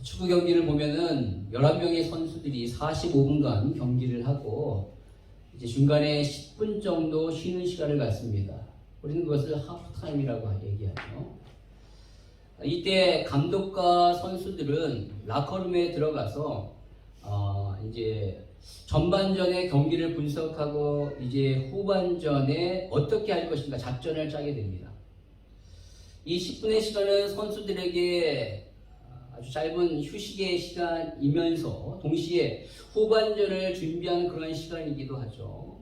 축구 경기를 보면은 11명의 선수들이 45분간 경기를 하고 이제 중간에 10분 정도 쉬는 시간을 갖습니다. 우리는 그것을 하프타임이라고 얘기하죠. 이때 감독과 선수들은 라커룸에 들어가서 이제 전반전의 경기를 분석하고 이제 후반전에 어떻게 할 것인가 작전을 짜게 됩니다. 이 10분의 시간은 선수들에게 아주 짧은 휴식의 시간이면서 동시에 후반전을 준비하는 그런 시간이기도 하죠.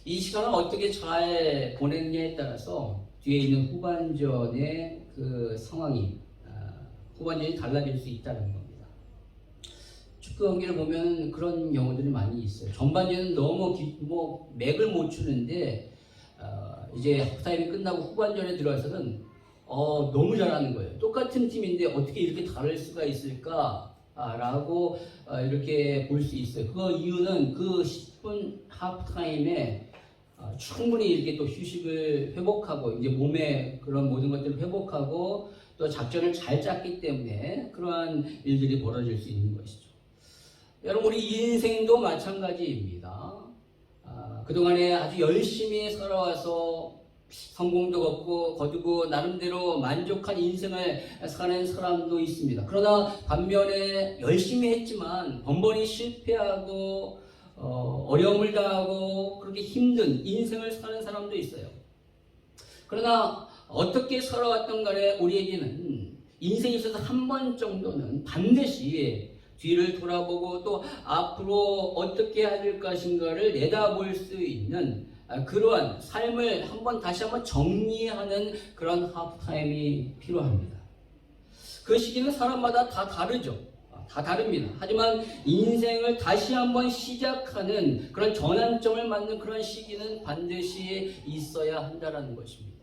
이 시간을 어떻게 잘 보내느냐에 따라서 뒤에 있는 후반전의 그 상황이 후반전이 달라질 수 있다는 겁니다. 축구 경기를 보면 그런 경우들이 많이 있어요. 전반전은 너무 맥을 못 추는데 이제 하프타임이 끝나고 후반전에 들어와서는 너무 잘하는 거예요. 똑같은 팀인데 어떻게 이렇게 다를 수가 있을까? 라고 이렇게 볼 수 있어요. 그 이유는 그 10분 하프타임에 충분히 이렇게 또 휴식을 회복하고 이제 몸의 그런 모든 것들을 회복하고 또 작전을 잘 짰기 때문에 그러한 일들이 벌어질 수 있는 것이죠. 여러분, 우리 인생도 마찬가지입니다. 그동안에 아주 열심히 살아와서 성공도 거두고 나름대로 만족한 인생을 사는 사람도 있습니다. 그러나 반면에 열심히 했지만 번번이 실패하고 어려움을 당하고 그렇게 힘든 인생을 사는 사람도 있어요. 그러나 어떻게 살아왔던 간에 우리에게는 인생에 있어서 한 번 정도는 반드시 뒤를 돌아보고 또 앞으로 어떻게 해야 될 것인가를 내다볼 수 있는 그러한 삶을 다시 한번 정리하는 그런 하프타임이 필요합니다. 그 시기는 사람마다 다 다르죠. 다 다릅니다. 하지만 인생을 다시 한번 시작하는 그런 전환점을 맞는 그런 시기는 반드시 있어야 한다는 것입니다.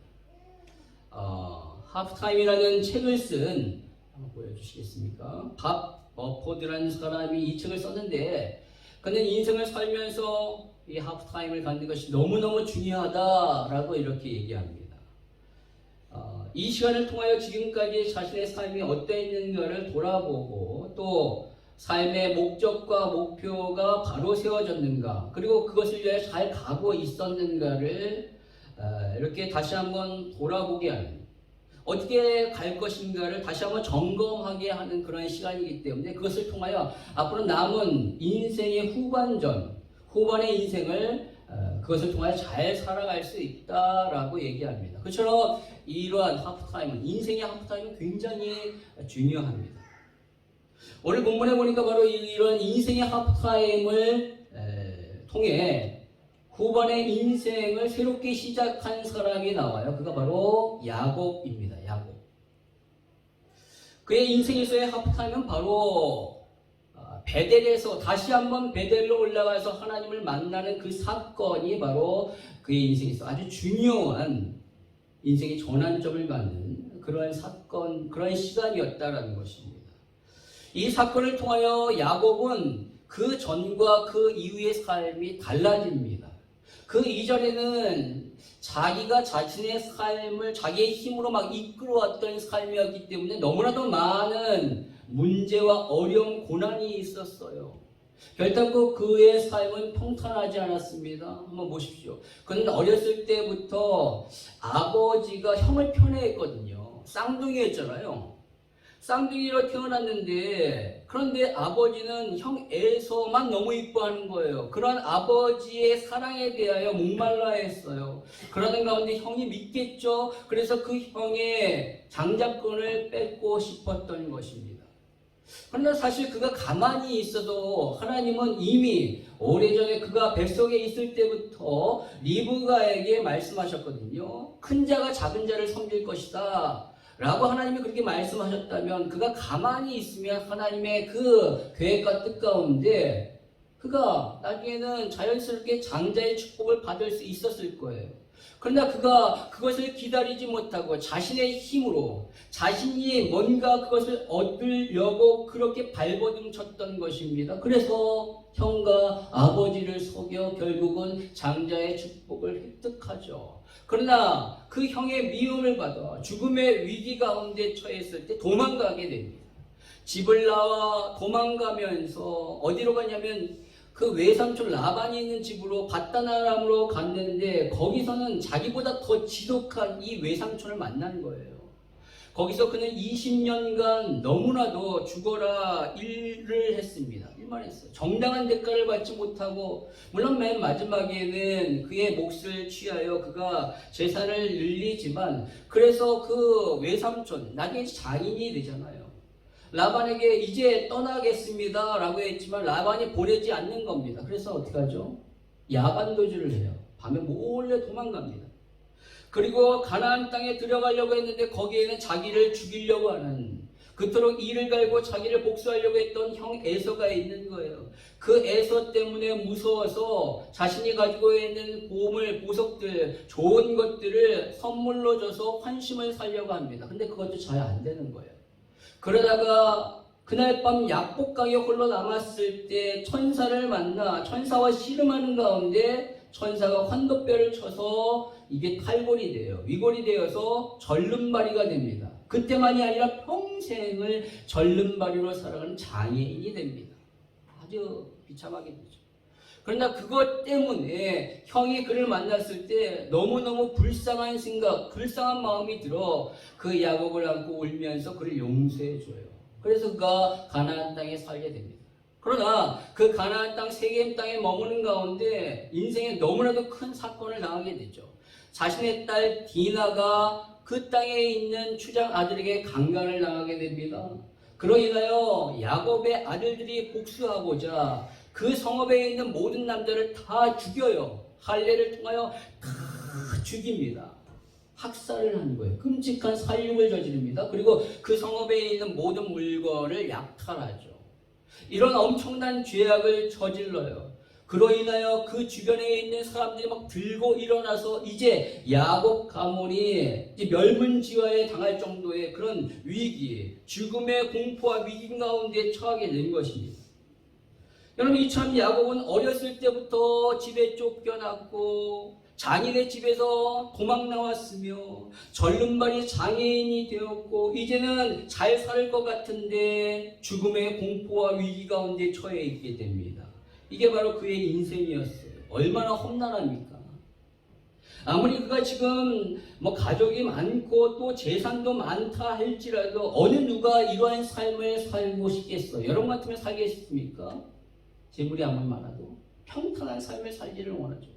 하프타임이라는 책을 쓴, 한번 보여주시겠습니까? 밥 머포드라는 사람이 이 책을 썼는데, 그는 인생을 살면서 이 하프타임을 갖는 것이 너무너무 중요하다라고 이렇게 얘기합니다. 이 시간을 통하여 지금까지 자신의 삶이 어떠했는가를 돌아보고 또 삶의 목적과 목표가 바로 세워졌는가, 그리고 그것을 위해 잘 가고 있었는가를 이렇게 다시 한번 돌아보게 하는, 어떻게 갈 것인가를 다시 한번 점검하게 하는 그런 시간이기 때문에 그것을 통하여 앞으로 남은 인생의 후반의 인생을 그것을 통하여 잘 살아갈 수 있다라고 얘기합니다. 그처럼 이러한 하프타임은, 인생의 하프타임은 굉장히 중요합니다. 오늘 본문에 보니까 바로 이런 인생의 하프타임을 통해 후반의 인생을 새롭게 시작한 사람이 나와요. 그가 바로 야곱입니다. 야곱. 그의 인생에서의 하프타임은 바로 베델에서 다시 한번 베델로 올라가서 하나님을 만나는 그 사건이 바로 그의 인생에서 아주 중요한 인생의 전환점을 갖는 그러한 사건, 그러한 시간이었다라는 것입니다. 이 사건을 통하여 야곱은 그 전과 그 이후의 삶이 달라집니다. 그 이전에는 자기가 자신의 삶을 자기의 힘으로 막 이끌어왔던 삶이었기 때문에 너무나도 많은 문제와 어려움, 고난이 있었어요. 결단코 그의 삶은 평탄하지 않았습니다. 한번 보십시오. 그는 어렸을 때부터 아버지가 형을 편애했거든요. 쌍둥이였잖아요. 쌍둥이로 태어났는데, 그런데 아버지는 형 에서만 너무 이뻐하는 거예요. 그런 아버지의 사랑에 대하여 목말라 했어요. 그러는 가운데 형이 믿겠죠. 그래서 그 형의 장자권을 뺏고 싶었던 것입니다. 그러나 사실 그가 가만히 있어도 하나님은 이미 오래전에 그가 뱃속에 있을 때부터 리브가에게 말씀하셨거든요. 큰 자가 작은 자를 섬길 것이다 라고 하나님이 그렇게 말씀하셨다면 그가 가만히 있으면 하나님의 그 계획과 뜻 가운데 그가 나중에는 자연스럽게 장자의 축복을 받을 수 있었을 거예요. 그러나 그가 그것을 기다리지 못하고 자신의 힘으로 자신이 뭔가 그것을 얻으려고 그렇게 발버둥 쳤던 것입니다. 그래서 형과 아버지를 속여 결국은 장자의 축복을 획득하죠. 그러나 그 형의 미움을 받아 죽음의 위기 가운데 처했을 때 도망가게 됩니다. 집을 나와 도망가면서 어디로 가냐면 그 외삼촌 라반이 있는 집으로 밧다나람으로 갔는데 거기서는 자기보다 더 지독한 이 외삼촌을 만난 거예요. 거기서 그는 20년간 너무나도 죽어라 일을 했습니다. 일만 했어요. 정당한 대가를 받지 못하고 물론 맨 마지막에는 그의 몫을 취하여 그가 재산을 늘리지만 그래서 그 외삼촌 나중에 장인이 되잖아요. 라반에게 이제 떠나겠습니다 라고 했지만 라반이 보내지 않는 겁니다. 그래서 어떻게 하죠? 야반도주를 해요. 밤에 몰래 도망갑니다. 그리고 가나안 땅에 들어가려고 했는데 거기에는 자기를 죽이려고 하는 그토록 이를 갈고 자기를 복수하려고 했던 형 에서가 있는 거예요. 그 에서 때문에 무서워서 자신이 가지고 있는 보물, 보석들, 좋은 것들을 선물로 줘서 환심을 살려고 합니다. 근데 그것도 잘 안 되는 거예요. 그러다가 그날 밤 약복강에 홀로 남았을 때 천사를 만나 천사와 씨름하는 가운데 천사가 환도뼈를 쳐서 이게 탈골이 돼요. 위골이 되어서 절름발이가 됩니다. 그때만이 아니라 평생을 절름발이로 살아가는 장애인이 됩니다. 아주 비참하게 되죠. 그러나 그것 때문에 형이 그를 만났을 때 너무너무 불쌍한 생각, 불쌍한 마음이 들어 그 야곱을 안고 울면서 그를 용서해 줘요. 그래서 그가 가나안 땅에 살게 됩니다. 그러나 그 가나안 땅 세겜 땅에 머무는 가운데 인생에 너무나도 큰 사건을 당하게 되죠. 자신의 딸 디나가 그 땅에 있는 추장 아들에게 강간을 당하게 됩니다. 그로 인하여 야곱의 아들들이 복수하고자 그 성읍에 있는 모든 남자를 다 죽여요. 할례를 통하여 다 죽입니다. 학살을 하는 거예요. 끔찍한 살육을 저지릅니다. 그리고 그 성읍에 있는 모든 물건을 약탈하죠. 이런 엄청난 죄악을 저질러요. 그로 인하여 그 주변에 있는 사람들이 막 들고 일어나서 이제 야곱 가문이 멸문지화에 당할 정도의 그런 위기, 죽음의 공포와 위기 가운데 처하게 된 것입니다. 여러분, 이참 야곱은 어렸을 때부터 집에 쫓겨났고 장인의 집에서 도망 나왔으며 절름발이 장애인이 되었고 이제는 잘 살 것 같은데 죽음의 공포와 위기 가운데 처해 있게 됩니다. 이게 바로 그의 인생이었어요. 얼마나 험난합니까? 아무리 그가 지금 가족이 많고 또 재산도 많다 할지라도 어느 누가 이러한 삶을 살고 싶겠어요? 여러분 같으면 살겠습니까? 재물이 아무리 많아도 평탄한 삶을 살기를 원하죠.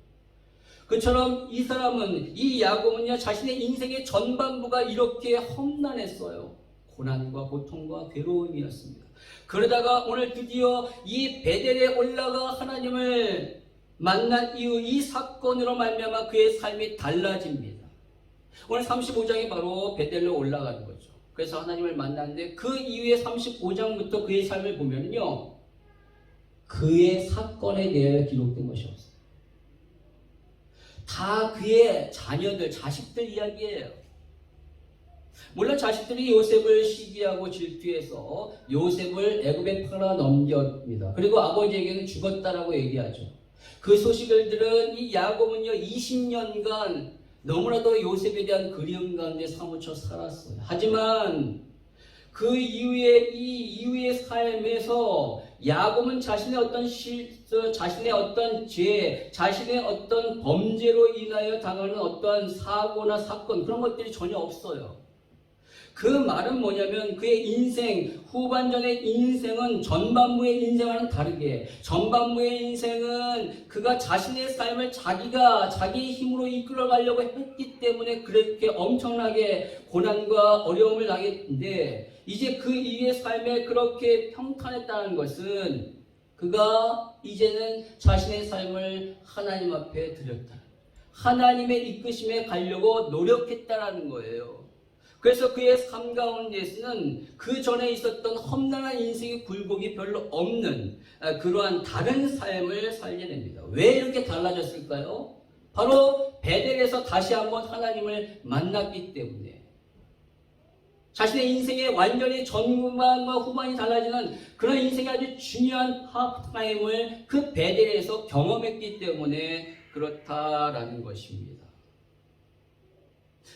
그처럼 이 사람은, 이 야곱은요, 자신의 인생의 전반부가 이렇게 험난했어요. 고난과 고통과 괴로움이었습니다. 그러다가 오늘 드디어 이 베델에 올라가 하나님을 만난 이후 이 사건으로 말미암아 그의 삶이 달라집니다. 오늘 35장이 바로 베델로 올라가는 거죠. 그래서 하나님을 만났는데 그 이후에 35장부터 그의 삶을 보면요, 그의 사건에 대해 기록된 것이 없어요. 다 그의 자녀들, 자식들 이야기예요. 물론 자식들이 요셉을 시기하고 질투해서 요셉을 애굽에 팔아 넘겼습니다. 그리고 아버지에게는 죽었다라고 얘기하죠. 그 소식을 들은 이 야곱은요, 20년간 너무나도 요셉에 대한 그리움 가운데 사무쳐 살았어요. 하지만 그 이후에 이 이후의 삶에서 야곱은 자신의 어떤 실수, 자신의 어떤 죄, 자신의 어떤 범죄로 인하여 당하는 어떠한 사고나 사건, 그런 것들이 전혀 없어요. 그 말은 뭐냐면 그의 인생, 후반전의 인생은 전반부의 인생과는 다르게, 전반부의 인생은 그가 자신의 삶을 자기가 자기의 힘으로 이끌어가려고 했기 때문에 그렇게 엄청나게 고난과 어려움을 당했는데, 이제 그 이후의 삶에 그렇게 평탄했다는 것은 그가 이제는 자신의 삶을 하나님 앞에 드렸다, 하나님의 이끄심에 가려고 노력했다라는 거예요. 그래서 그의 삶 가운데서는 그 전에 있었던 험난한 인생의 굴곡이 별로 없는 그러한 다른 삶을 살게 됩니다. 왜 이렇게 달라졌을까요? 바로 베델에서 다시 한번 하나님을 만났기 때문에. 자신의 인생에 완전히 전반과 후반이 달라지는 그런 인생의 아주 중요한 타임을 그 베델에서 경험했기 때문에 그렇다라는 것입니다.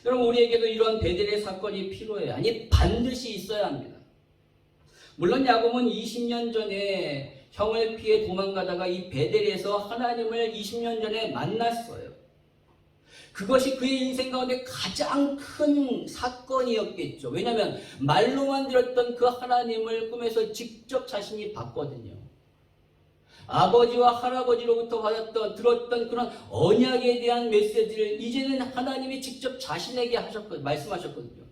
여러분, 우리에게도 이런 베델의 사건이 필요해요. 아니, 반드시 있어야 합니다. 물론 야곱은 20년 전에 형을 피해 도망가다가 이 베델에서 하나님을 20년 전에 만났어요. 그것이 그의 인생 가운데 가장 큰 사건이었겠죠. 왜냐하면 말로만 들었던 그 하나님을 꿈에서 직접 자신이 봤거든요. 아버지와 할아버지로부터 들었던 그런 언약에 대한 메시지를 이제는 하나님이 직접 자신에게 말씀하셨거든요.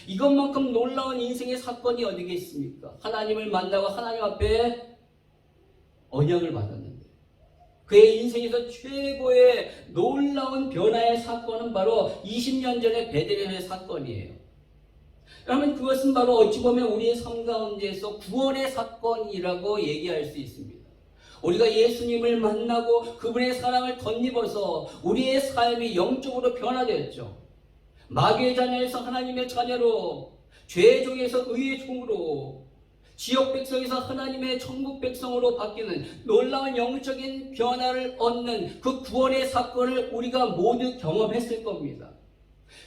이것만큼 놀라운 인생의 사건이 어디겠습니까? 하나님을 만나고 하나님 앞에 언약을 받았는데 그의 인생에서 최고의 놀라운 변화의 사건은 바로 20년 전의 베들레헴의 사건이에요. 그러면 그것은 바로 어찌 보면 우리의 삶 가운데에서 구원의 사건이라고 얘기할 수 있습니다. 우리가 예수님을 만나고 그분의 사랑을 덧입어서 우리의 삶이 영적으로 변화되었죠. 마귀의 자녀에서 하나님의 자녀로, 죄의 종에서 의의 종으로, 지역 백성에서 하나님의 천국 백성으로 바뀌는 놀라운 영적인 변화를 얻는 그 구원의 사건을 우리가 모두 경험했을 겁니다.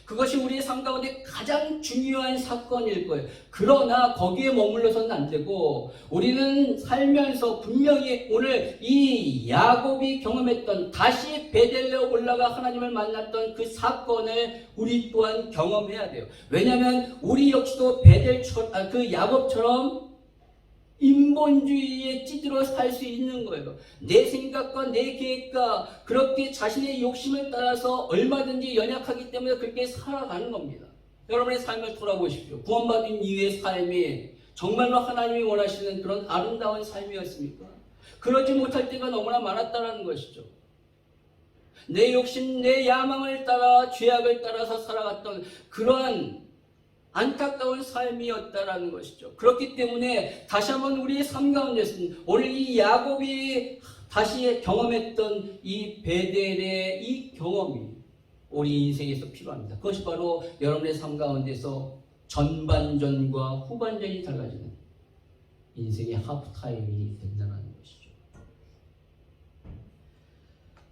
그것이 우리의 삶 가운데 가장 중요한 사건일 거예요. 그러나 거기에 머물러서는 안 되고 우리는 살면서 분명히 오늘 이 야곱이 경험했던 다시 베델레 올라가 하나님을 만났던 그 사건을 우리 또한 경험해야 돼요. 왜냐하면 우리 역시도 그 야곱처럼 인본주의에 찌들어 살 수 있는 거예요. 내 생각과 내 계획과 그렇게 자신의 욕심을 따라서 얼마든지 연약하기 때문에 그렇게 살아가는 겁니다. 여러분의 삶을 돌아보십시오. 구원받은 이후의 삶이 정말로 하나님이 원하시는 그런 아름다운 삶이었습니까? 그러지 못할 때가 너무나 많았다는 것이죠. 내 욕심, 내 야망을 따라 죄악을 따라서 살아갔던 그러한 안타까운 삶이었다라는 것이죠. 그렇기 때문에 다시 한번 우리의 삶 가운데서는 오늘 이 야곱이 다시 경험했던 이 베델의 이 경험이 우리 인생에서 필요합니다. 그것이 바로 여러분의 삶 가운데서 전반전과 후반전이 달라지는 인생의 하프타임이 된다는 것이죠.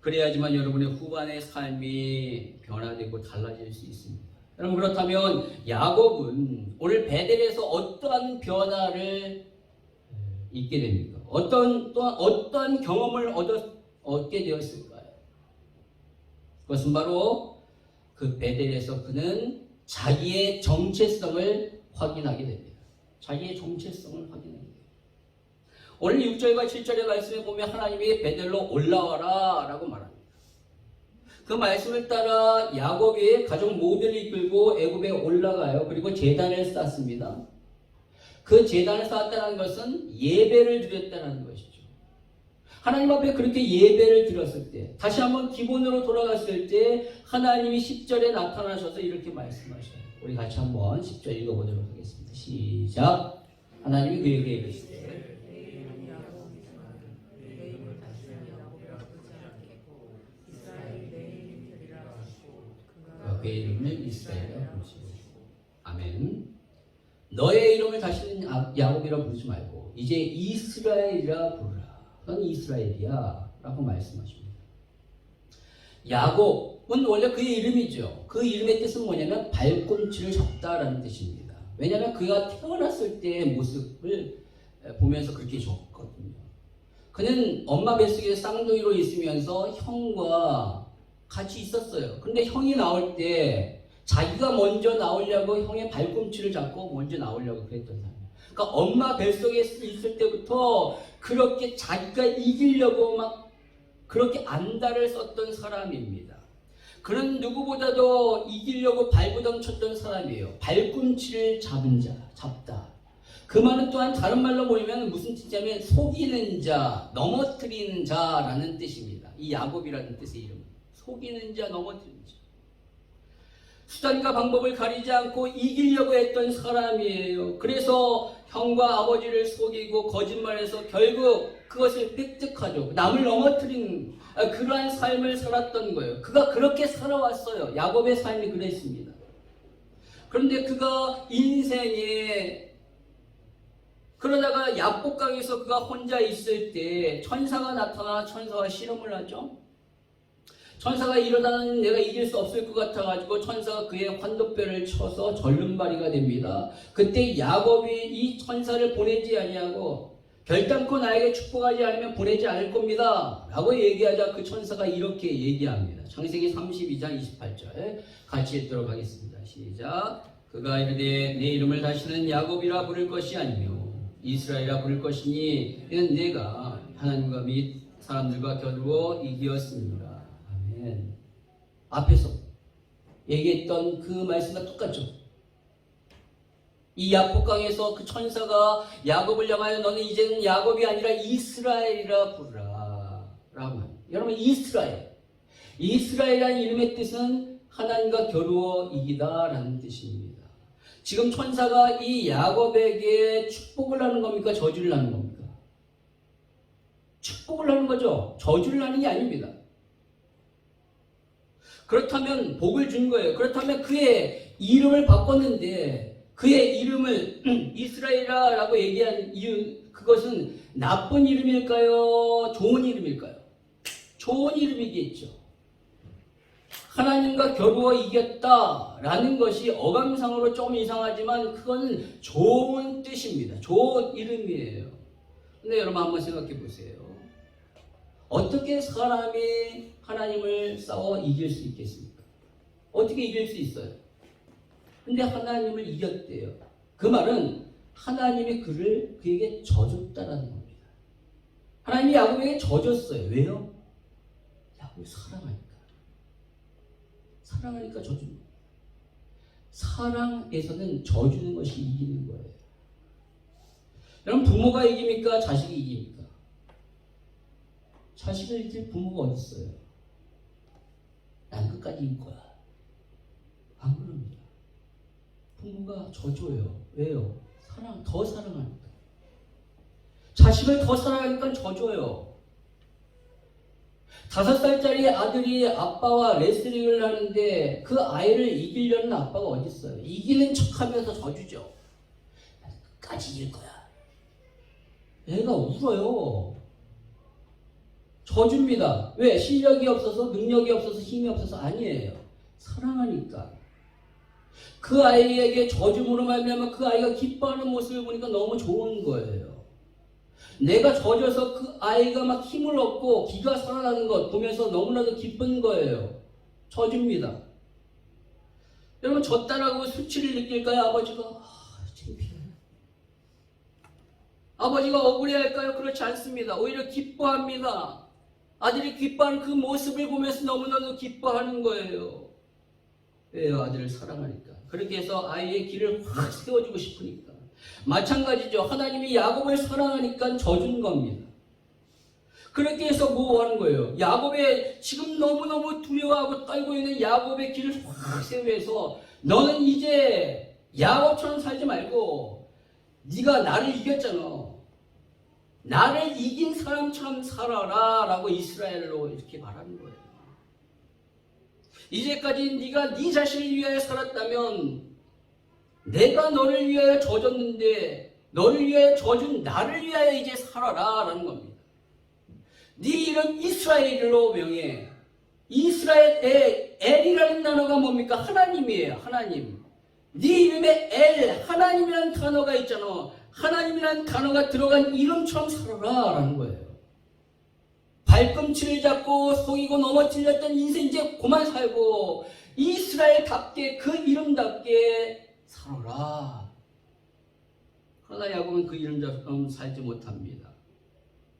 그래야지만 여러분의 후반의 삶이 변화되고 달라질 수 있습니다. 여러분, 그렇다면 야곱은 오늘 베델에서 어떠한 변화를 있게 됩니까? 어떤 경험을 얻게 되었을까요? 그것은 바로 그 베델에서 그는 자기의 정체성을 확인하게 됩니다. 자기의 정체성을 확인하게 됩니다. 오늘 6절과 7절의 말씀에 보면 하나님이 베델로 올라와라 라고 말합니다. 그 말씀을 따라 야곱이 가족 모두를 이끌고 애굽에 올라가요. 그리고 제단을 쌓습니다. 그 제단을 쌓았다는 것은 예배를 드렸다는 것이죠. 하나님 앞에 그렇게 예배를 드렸을 때, 다시 한번 기본으로 돌아갔을 때 하나님이 10절에 나타나셔서 이렇게 말씀하셔요. 우리 같이 한번 10절 읽어보도록 하겠습니다. 시작. 하나님이 그에게 이르시되 그의 이름을 이스라엘이라 부르시고. 아멘. 너의 이름을 다시는 야곱이라 부르지 말고 이제 이스라엘이라 부르라. 넌 이스라엘이야 라고 말씀하십니다. 야곱은 원래 그의 이름이죠. 그 이름의 뜻은 뭐냐면 발꿈치를 접다라는 뜻입니다. 왜냐하면 그가 태어났을 때의 모습을 보면서 그렇게 적거든요. 그는 엄마 뱃속에 쌍둥이로 있으면서 형과 같이 있었어요. 근데 형이 나올 때 자기가 먼저 나오려고 형의 발꿈치를 잡고 먼저 나오려고 그랬던 사람이에요. 그러니까 엄마 뱃속에 있을 때부터 그렇게 자기가 이기려고 막 그렇게 안달을 썼던 사람입니다. 그는 누구보다도 이기려고 발부덩쳤던 사람이에요. 발꿈치를 잡다. 그 말은 또한 다른 말로 보이면 무슨 뜻이냐면 속이는 자, 넘어뜨리는 자라는 뜻입니다. 이 야곱이라는 뜻의 이름. 속이는 자, 넘어뜨리는 자. 수단과 방법을 가리지 않고 이기려고 했던 사람이에요. 그래서 형과 아버지를 속이고 거짓말해서 결국 그것을 획득하죠. 남을 넘어뜨리는 그러한 삶을 살았던 거예요. 그가 그렇게 살아왔어요. 야곱의 삶이 그랬습니다. 그런데 그가 인생에 그러다가 약복강에서 그가 혼자 있을 때 천사가 나타나 천사와 씨름을 하죠. 천사가 이러다는 내가 이길 수 없을 것 같아가지고 천사가 그의 환도뼈를 쳐서 절름발이가 됩니다. 그때 야곱이 이 천사를 보내지 아니하고 결단코 나에게 축복하지 않으면 보내지 않을 겁니다 라고 얘기하자 그 천사가 이렇게 얘기합니다. 창세기 32장 28절 같이 읽도록 하겠습니다. 시작. 그가 이르되 내 이름을 다시는 야곱이라 부를 것이 아니며 이스라엘이라 부를 것이니 이는 내가 하나님과 및 사람들과 겨루어 이기었습니다. 아멘. 앞에서 얘기했던 그 말씀과 똑같죠. 이 야복강에서 그 천사가 야곱을 향하여 너는 이제는 야곱이 아니라 이스라엘이라 부르라 라고 합니다. 여러분, 이스라엘이라는 이름의 뜻은 하나님과 겨루어 이기다 라는 뜻입니다. 지금 천사가 이 야곱에게 축복을 하는 겁니까? 저주를 하는 겁니까? 축복을 하는 거죠. 저주를 하는 게 아닙니다. 그렇다면 복을 준 거예요. 그렇다면 그의 이름을 바꿨는데 그의 이름을 이스라엘이라고 얘기한 이유, 그것은 나쁜 이름일까요? 좋은 이름일까요? 좋은 이름이겠죠. 하나님과 겨루어 이겼다라는 것이 어감상으로 조금 이상하지만 그건 좋은 뜻입니다. 좋은 이름이에요. 근데 여러분 한번 생각해 보세요. 어떻게 사람이 하나님을 싸워 이길 수 있겠습니까? 어떻게 이길 수 있어요? 근데 하나님을 이겼대요. 그 말은 하나님이 그에게 져줬다라는 겁니다. 하나님이 야곱에게 져줬어요. 왜요? 야곱을 사랑하니까. 사랑하니까 져줍니다. 사랑에서는 져주는 것이 이기는 거예요. 여러분, 부모가 이깁니까? 자식이 이깁니까? 자식을 이길 부모가 어디 있어요? 난 끝까지 이길 거야. 안 그럽니다. 부모가 져줘요. 왜요? 더 사랑하니까. 자식을 더 사랑하니까 져줘요. 5살짜리 아들이 아빠와 레슬링을 하는데 그 아이를 이기려는 아빠가 어디 있어요? 이기는 척하면서 져주죠. 끝까지 이길 거야. 애가 울어요. 져줍니다. 왜? 실력이 없어서, 능력이 없어서, 힘이 없어서 아니에요. 사랑하니까. 그 아이에게 져줌으로 말미암아 그 아이가 기뻐하는 모습을 보니까 너무 좋은 거예요. 내가 져줘서 그 아이가 막 힘을 얻고 기가 살아나는 것 보면서 너무나도 기쁜 거예요. 져줍니다. 여러분, 졌다라고 수치를 느낄까요? 아버지가 창피해. 아버지가 억울해할까요? 그렇지 않습니다. 오히려 기뻐합니다. 아들이 기뻐하는 그 모습을 보면서 너무나도 기뻐하는 거예요. 왜요? 아들을 사랑하니까. 그렇게 해서 아이의 길을 확 세워주고 싶으니까. 마찬가지죠. 하나님이 야곱을 사랑하니까 져준 겁니다. 그렇게 해서 뭐 하는 거예요? 야곱의 지금 너무너무 두려워하고 떨고 있는 야곱의 길을 확 세워서 너는 이제 야곱처럼 살지 말고 네가 나를 이겼잖아. 나를 이긴 사람처럼 살아라 라고 이스라엘로 이렇게 말하는 거예요. 이제까지 네가 네 자신을 위하여 살았다면 내가 너를 위하여 져줬는데 너를 위하여 져준 나를 위하여 이제 살아라 라는 겁니다. 네 이름 이스라엘로 명해. 이스라엘의 엘이라는 단어가 뭡니까? 하나님이에요. 하나님. 네 이름에 엘, 하나님이라는 단어가 있잖아. 하나님이라는 단어가 들어간 이름처럼 살아라 라는 거예요. 발꿈치를 잡고 속이고 넘어뜨렸던 인생 이제 그만 살고 이스라엘답게 그 이름답게 살아라. 그러나 야곱은 그 이름처럼 살지 못합니다.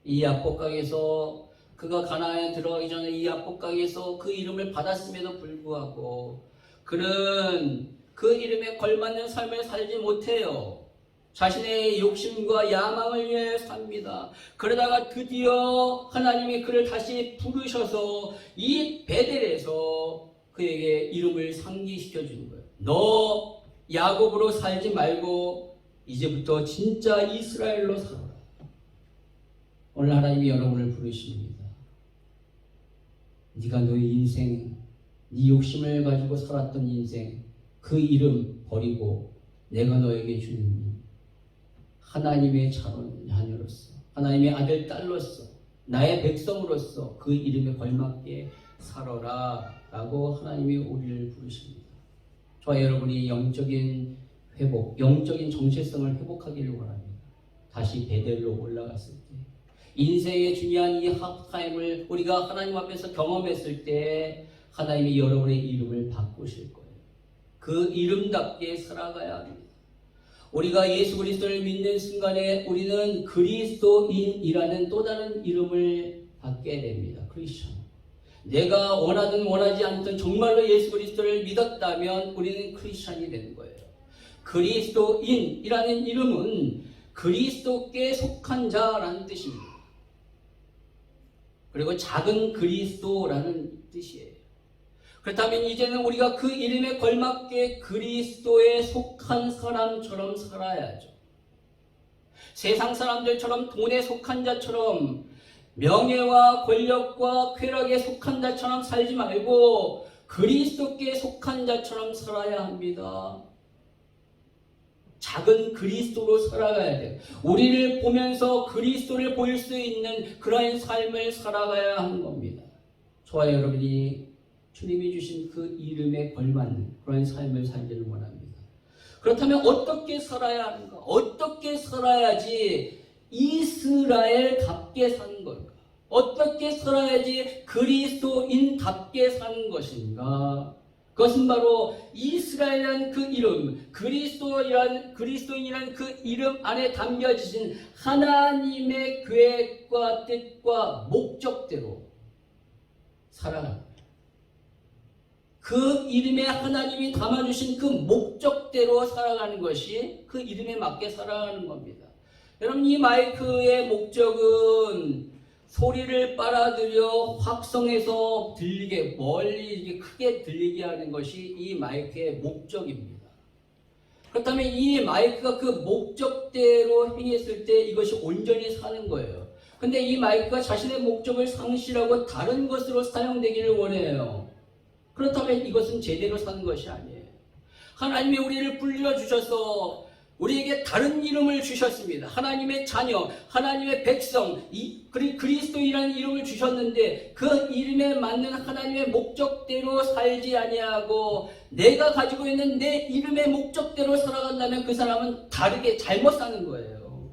이 야복강에서 그가 가나안에 들어가기 전에 이 야복강에서 그 이름을 받았음에도 불구하고 그는 그 이름에 걸맞는 삶을 살지 못해요. 자신의 욕심과 야망을 위해 삽니다. 그러다가 드디어 하나님이 그를 다시 부르셔서 이 베델에서 그에게 이름을 상기시켜 주는 거예요. 너 야곱으로 살지 말고 이제부터 진짜 이스라엘로 살아라. 오늘 하나님이 여러분을 부르십니다. 네가 너의 인생, 네 욕심을 가지고 살았던 인생, 그 이름 버리고 내가 너에게 주는 하나님의 자녀로서, 하나님의 아들, 딸로서, 나의 백성으로서 그 이름에 걸맞게 살아라 라고 하나님이 우리를 부르십니다. 저와 여러분이 영적인 회복, 영적인 정체성을 회복하기를 원합니다. 다시 베델로 올라갔을 때 인생의 중요한 이 하프타임을 우리가 하나님 앞에서 경험했을 때 하나님이 여러분의 이름을 바꾸실 거예요. 그 이름답게 살아가야 합니다. 우리가 예수 그리스도를 믿는 순간에 우리는 그리스도인이라는 또 다른 이름을 받게 됩니다. 크리스천. 내가 원하든 원하지 않든 정말로 예수 그리스도를 믿었다면 우리는 크리스천이 되는 거예요. 그리스도인이라는 이름은 그리스도께 속한 자라는 뜻입니다. 그리고 작은 그리스도라는 뜻이에요. 그렇다면 이제는 우리가 그 이름에 걸맞게 그리스도에 속한 사람처럼 살아야죠. 세상 사람들처럼 돈에 속한 자처럼 명예와 권력과 쾌락에 속한 자처럼 살지 말고 그리스도께 속한 자처럼 살아야 합니다. 작은 그리스도로 살아가야 돼요. 우리를 보면서 그리스도를 보일 수 있는 그런 삶을 살아가야 하는 겁니다. 저와 여러분이 주님이 주신 그 이름에 걸맞는 그런 삶을 살기를 원합니다. 그렇다면 어떻게 살아야 하는가? 어떻게 살아야지 이스라엘답게 사는 걸까? 어떻게 살아야지 그리스도인답게 사는 것인가? 그것은 바로 이스라엘이라는 그 이름, 그리스도인이라는 그 이름 안에 담겨진 하나님의 계획과 뜻과 목적대로 살아가는 거예요. 그 이름에 하나님이 담아주신 그 목적대로 살아가는 것이 그 이름에 맞게 살아가는 겁니다. 여러분, 이 마이크의 목적은 소리를 빨아들여 확성해서 들리게, 멀리 이렇게 크게 들리게 하는 것이 이 마이크의 목적입니다. 그렇다면 이 마이크가 그 목적대로 행했을 때 이것이 온전히 사는 거예요. 근데 이 마이크가 자신의 목적을 상실하고 다른 것으로 사용되기를 원해요. 그렇다면 이것은 제대로 사는 것이 아니에요. 하나님이 우리를 불러주셔서 우리에게 다른 이름을 주셨습니다. 하나님의 자녀, 하나님의 백성, 그리스도이라는 이름을 주셨는데 그 이름에 맞는 하나님의 목적대로 살지 아니하고 내가 가지고 있는 내 이름의 목적대로 살아간다면 그 사람은 다르게 잘못 사는 거예요.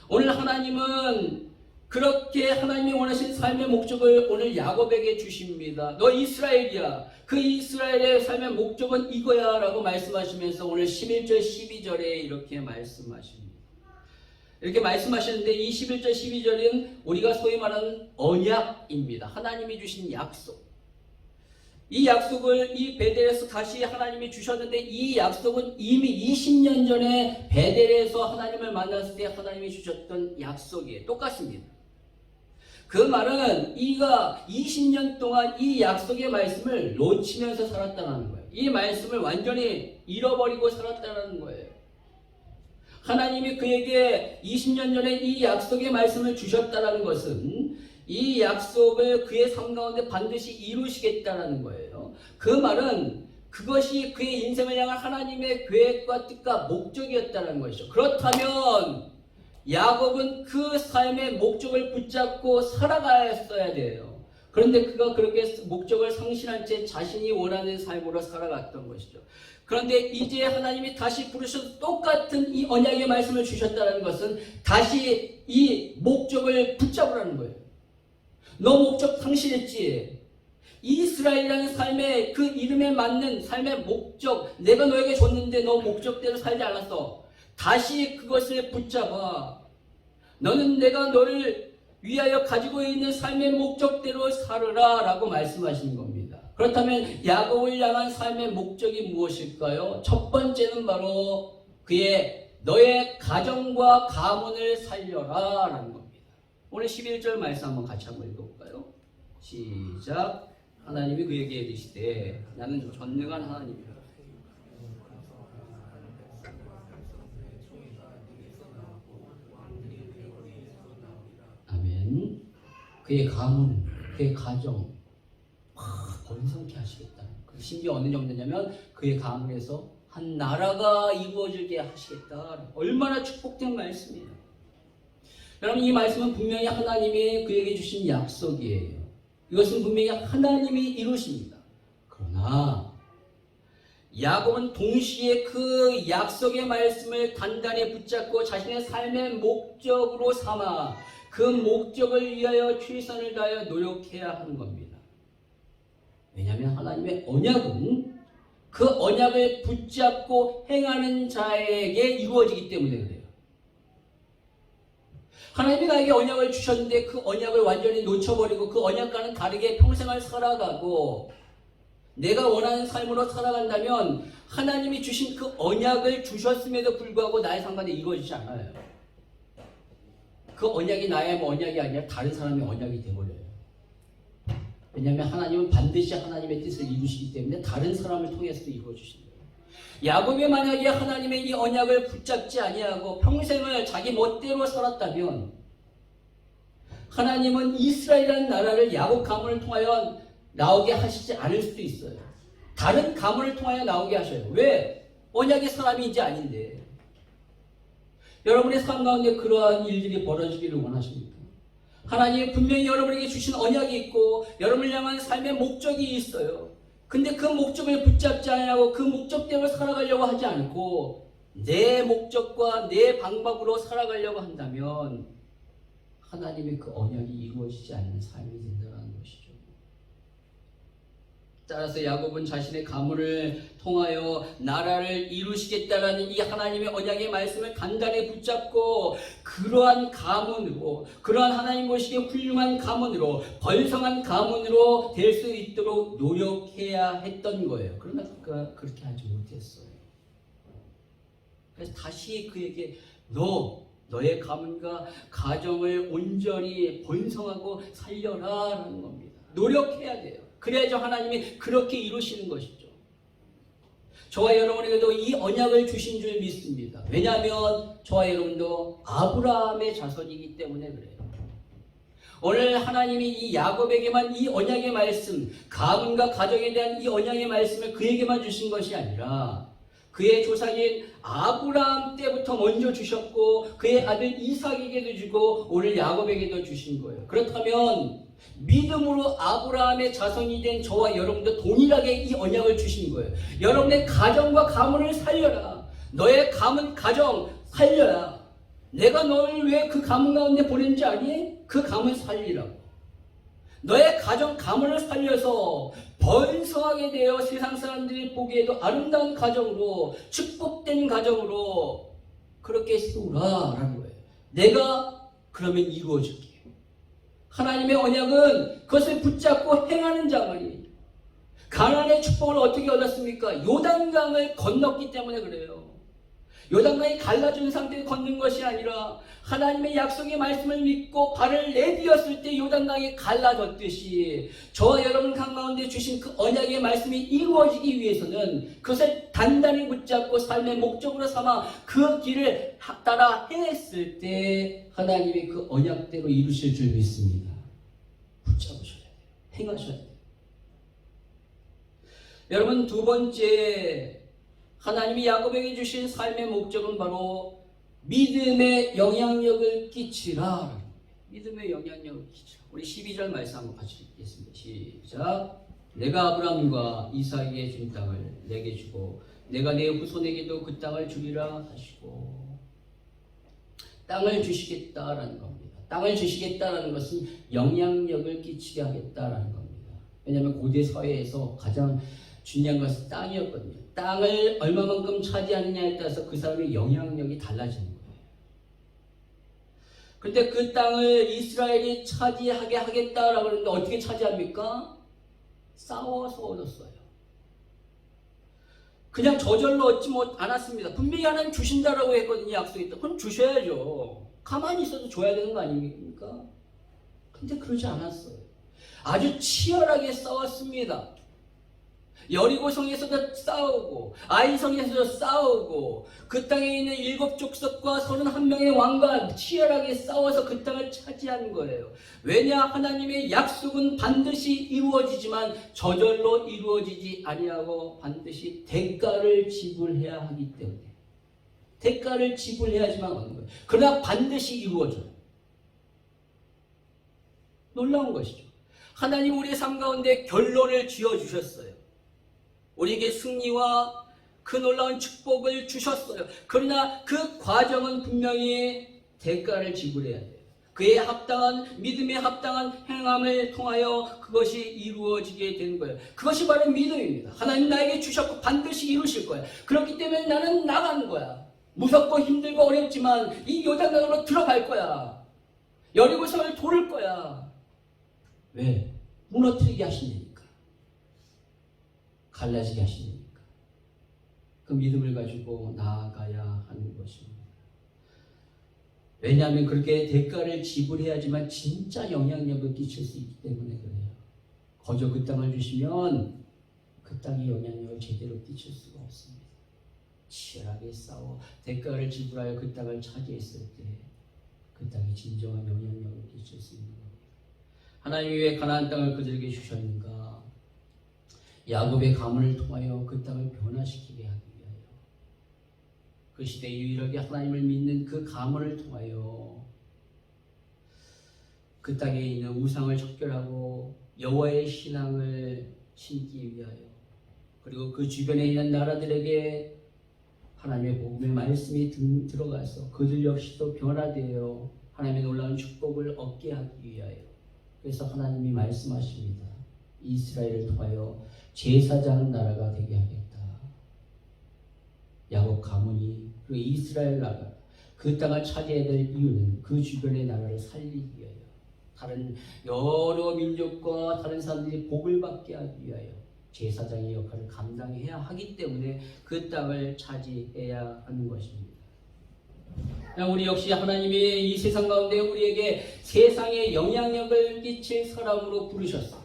오늘 하나님은 그렇게 하나님이 원하신 삶의 목적을 오늘 야곱에게 주십니다. 너 이스라엘이야. 그 이스라엘의 삶의 목적은 이거야 라고 말씀하시면서 오늘 11절 12절에 이렇게 말씀하십니다. 이렇게 말씀하시는데 이 11절 12절은 우리가 소위 말하는 언약입니다. 하나님이 주신 약속. 이 약속을 이 베델에서 다시 하나님이 주셨는데 이 약속은 이미 20년 전에 베델에서 하나님을 만났을 때 하나님이 주셨던 약속이에요. 똑같습니다. 그 말은 이가 20년 동안 이 약속의 말씀을 놓치면서 살았다는 거예요. 이 말씀을 완전히 잃어버리고 살았다는 거예요. 하나님이 그에게 20년 전에 이 약속의 말씀을 주셨다는 것은 이 약속을 그의 삶 가운데 반드시 이루시겠다는 거예요. 그 말은 그것이 그의 인생을 향한 하나님의 계획과 뜻과 목적이었다는 것이죠. 그렇다면 야곱은 그 삶의 목적을 붙잡고 살아가야 돼요. 그런데 그가 그렇게 목적을 상실한 채 자신이 원하는 삶으로 살아갔던 것이죠. 그런데 이제 하나님이 다시 부르셔서 똑같은 이 언약의 말씀을 주셨다는 것은 다시 이 목적을 붙잡으라는 거예요. 너 목적 상실했지? 이스라엘이라는 삶의 그 이름에 맞는 삶의 목적, 내가 너에게 줬는데 너 목적대로 살지 않았어. 다시 그것을 붙잡아. 너는 내가 너를 위하여 가지고 있는 삶의 목적대로 살으라 라고 말씀하시는 겁니다. 그렇다면 야곱을 향한 삶의 목적이 무엇일까요? 첫 번째는 바로 너의 가정과 가문을 살려라 라는 겁니다. 오늘 11절 말씀 한번 같이 한번 읽어볼까요? 시작. 하나님이 그에게 이르시되 나는 전능한 하나님이라. 아멘. 그의 가문, 그의 가정 번성케 하시겠다. 심지어 어느 정도냐면 그의 가문에서 한 나라가 이루어지게 하시겠다. 얼마나 축복된 말씀이에요. 여러분, 이 말씀은 분명히 하나님이 그에게 주신 약속이에요. 이것은 분명히 하나님이 이루십니다. 그러나 야곱은 동시에 그 약속의 말씀을 단단히 붙잡고 자신의 삶의 목적으로 삼아 그 목적을 위하여 최선을 다하여 노력해야 하는 겁니다. 왜냐하면 하나님의 언약은 그 언약을 붙잡고 행하는 자에게 이루어지기 때문에 그래요. 하나님이 나에게 언약을 주셨는데 그 언약을 완전히 놓쳐버리고 그 언약과는 다르게 평생을 살아가고 내가 원하는 삶으로 살아간다면 하나님이 주신 그 언약을 주셨음에도 불구하고 나의 삶 가운데 이루어지지 않아요. 그 언약이 나의 언약이 아니라 다른 사람의 언약이 되어버려요. 왜냐하면 하나님은 반드시 하나님의 뜻을 이루시기 때문에 다른 사람을 통해서도 이루어주시는 거예요. 야곱이 만약에 하나님의 이 언약을 붙잡지 아니하고 평생을 자기 멋대로 살았다면 하나님은 이스라엘이라는 나라를 야곱 가문을 통하여 나오게 하시지 않을 수도 있어요. 다른 가문을 통하여 나오게 하셔요. 왜? 언약의 사람이 이제 아닌데. 여러분의 삶 가운데 그러한 일들이 벌어지기를 원하십니까? 하나님이 분명히 여러분에게 주신 언약이 있고 여러분을 향한 삶의 목적이 있어요. 근데 그 목적을 붙잡지 않으려고 그 목적대로 살아가려고 하지 않고 내 목적과 내 방법으로 살아가려고 한다면 하나님의 그 언약이 이루어지지 않는 삶이 된다는 것이죠. 따라서 야곱은 자신의 가문을 통하여 나라를 이루시겠다라는 이 하나님의 언약의 말씀을 단단히 붙잡고 그러한 가문으로, 그러한 하나님 보시기에 훌륭한 가문으로, 번성한 가문으로 될 수 있도록 노력해야 했던 거예요. 그러나 그가 그렇게 하지 못했어요. 그래서 다시 그에게 너의 가문과 가정을 온전히 번성하고 살려라 라는 겁니다. 노력해야 돼요. 그래야죠 하나님이 그렇게 이루시는 것이죠. 저와 여러분에게도 이 언약을 주신 줄 믿습니다. 왜냐하면 저와 여러분도 아브라함의 자손이기 때문에 그래요. 오늘 하나님이 이 야곱에게만 이 언약의 말씀, 가문과 가정에 대한 이 언약의 말씀을 그에게만 주신 것이 아니라 그의 조상인 아브라함 때부터 먼저 주셨고 그의 아들 이삭에게도 주고 오늘 야곱에게도 주신 거예요. 그렇다면 믿음으로 아브라함의 자손이 된 저와 여러분도 동일하게 이 언약을 주신 거예요. 여러분의 가정과 가문을 살려라. 너의 가문, 가정 살려라. 내가 너를 왜 그 가문 가운데 보낸지 아니? 그 가문 살리라고. 너의 가정, 가문을 살려서 번성하게 되어 세상 사람들이 보기에도 아름다운 가정으로, 축복된 가정으로 그렇게 세우라라는 거예요. 내가 그러면 이루어줄게. 하나님의 언약은 그것을 붙잡고 행하는 자만이. 가나안의 축복을 어떻게 얻었습니까? 요단강을 건넜기 때문에 그래요. 요단강이 갈라진 상태에 걷는 것이 아니라 하나님의 약속의 말씀을 믿고 발을 내디었을 때 요단강이 갈라졌듯이 저와 여러분 가운데 주신 그 언약의 말씀이 이루어지기 위해서는 그것을 단단히 붙잡고 삶의 목적으로 삼아 그 길을 따라 행했을 때 하나님이 그 언약대로 이루실 줄 믿습니다. 붙잡으셔야 돼요. 행하셔야 돼요. 여러분, 두 번째 하나님이 야곱에게 주신 삶의 목적은 바로 믿음의 영향력을 끼치라. 믿음의 영향력을 끼치라. 우리 12절 말씀 한번 같이 읽겠습니다. 시작. 내가 아브라함과 이삭에게 준 땅을 내게 주고 내가 내 후손에게도 그 땅을 주리라 하시고, 땅을 주시겠다라는 겁니다. 땅을 주시겠다라는 것은 영향력을 끼치게 하겠다라는 겁니다. 왜냐하면 고대 사회에서 가장 중요한 것은 땅이었거든요. 땅을 얼마만큼 차지하느냐에 따라서 그 사람의 영향력이 달라지는 거예요. 그런데 그 땅을 이스라엘이 차지하게 하겠다라고 하는데 어떻게 차지합니까? 싸워서 얻었어요. 그냥 저절로 얻지 않았습니다. 분명히 하나님 주신다라고 했거든요. 약속이 있다. 그럼 주셔야죠. 가만히 있어도 줘야 되는 거 아닙니까? 근데 그러지 않았어요. 아주 치열하게 싸웠습니다. 여리고성에서도 싸우고 아이성에서도 싸우고 그 땅에 있는 7족속과 31명의 왕과 치열하게 싸워서 그 땅을 차지한 거예요. 왜냐? 하나님의 약속은 반드시 이루어지지만 저절로 이루어지지 아니하고 반드시 대가를 지불해야 하기 때문에 대가를 지불해야지만 얻는 거예요. 그러나 반드시 이루어져요. 놀라운 것이죠. 하나님 우리의 삶 가운데 결론을 지어주셨어요. 우리에게 승리와 그 놀라운 축복을 주셨어요. 그러나 그 과정은 분명히 대가를 지불해야 돼요. 그에 합당한 믿음에 합당한 행함을 통하여 그것이 이루어지게 되는 거예요. 그것이 바로 믿음입니다. 하나님 나에게 주셨고 반드시 이루실 거야. 그렇기 때문에 나는 나가는 거야. 무섭고 힘들고 어렵지만 이 요단강으로 들어갈 거야. 여리고성을 도를 거야. 왜? 무너뜨리게 하시니까. 갈라지게 하시니까. 그 믿음을 가지고 나아가야 하는 것입니다. 왜냐하면 그렇게 대가를 지불해야지만 진짜 영향력을 끼칠 수 있기 때문에 그래요. 거저 그 땅을 주시면 그 땅에 영향력을 제대로 끼칠 수가 없습니다. 치열하게 싸워 대가를 지불하여 그 땅을 차지했을 때 그 땅에 진정한 영향력을 끼칠 수 있는 겁니다. 하나님이 왜 가나안 땅을 그들에게 주셨는가? 야곱의 가문을 통하여 그 땅을 변화시키게 하기 위하여. 그 시대에 유일하게 하나님을 믿는 그 가문을 통하여 그 땅에 있는 우상을 척결하고 여호와의 신앙을 심기 위하여, 그리고 그 주변에 있는 나라들에게 하나님의 복음의 말씀이 들어가서 그들 역시도 변화되어 하나님의 놀라운 축복을 얻게 하기 위하여. 그래서 하나님이 말씀하십니다. 이스라엘을 통하여 제사장 나라가 되게 하겠다. 야곱 가문이 그 이스라엘 나라 그 땅을 차지해야 될 이유는 그 주변의 나라를 살리기 위하여, 다른 여러 민족과 다른 사람들이 복을 받게 하기 위하여 제사장의 역할을 감당해야 하기 때문에 그 땅을 차지해야 하는 것입니다. 우리 역시 하나님이 이 세상 가운데 우리에게 세상에 영향력을 끼칠 사람으로 부르셨어요.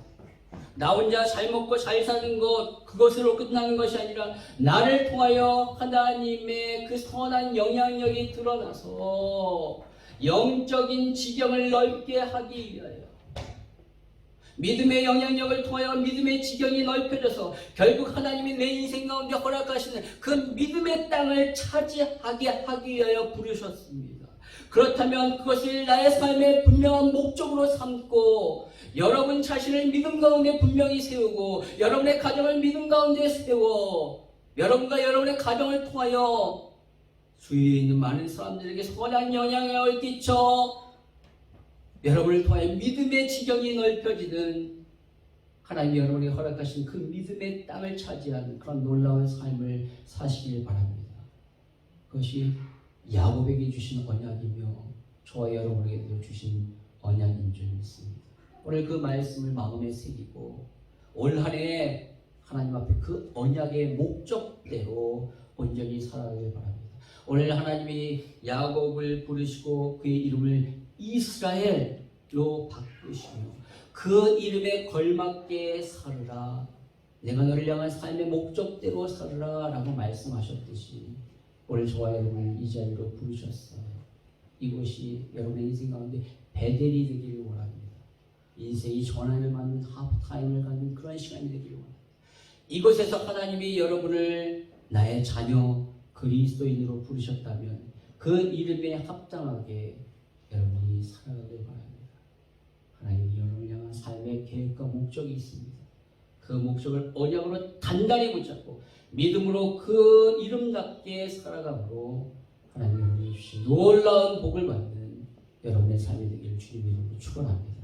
나 혼자 잘 먹고 잘 사는 것, 그것으로 끝나는 것이 아니라 나를 통하여 하나님의 그 선한 영향력이 드러나서 영적인 지경을 넓게 하기 위하여, 믿음의 영향력을 통하여 믿음의 지경이 넓혀져서 결국 하나님이 내 인생 가운데 허락하시는 그 믿음의 땅을 차지하게 하기 위하여 부르셨습니다. 그렇다면 그것을 나의 삶의 분명한 목적으로 삼고 여러분 자신을 믿음 가운데 분명히 세우고 여러분의 가정을 믿음 가운데 세워 여러분과 여러분의 가정을 통하여 주위에 있는 많은 사람들에게 선한 영향력을 끼쳐 여러분을 통하여 믿음의 지경이 넓혀지는 하나님이 여러분에게 허락하신 그 믿음의 땅을 차지하는 그런 놀라운 삶을 사시길 바랍니다. 그것이 야곱에게 주신 언약이며 저와 여러분에게도 주신 언약인 줄 믿습니다. 오늘 그 말씀을 마음에 새기고 올 한 해 하나님 앞에 그 언약의 목적대로 온전히 살아가길 바랍니다. 오늘 하나님이 야곱을 부르시고 그의 이름을 이스라엘로 바꾸시며 그 이름에 걸맞게 살으라, 내가 너를 향한 삶의 목적대로 살으라 라고 말씀하셨듯이 오늘 저와 여러분을 이 자리로 부르셨어요. 이곳이 여러분의 인생 가운데 베델이 되기를 원합니다. 인생이 전환을 받는 하프타임을 갖는 그런 시간이 되기를 원합니다. 이곳에서 하나님이 여러분을 나의 자녀 그리스도인으로 부르셨다면 그 이름에 합당하게 여러분이 살아가길 바랍니다. 하나님이 여러분을 향한 삶의 계획과 목적이 있습니다. 그 목적을 언약으로 단단히 붙잡고 믿음으로 그 이름답게 살아감으로 하나님이 여러분에게 주신 놀라운 복을 받는 여러분의 삶이 되기를 주님 이름으로 축원합니다.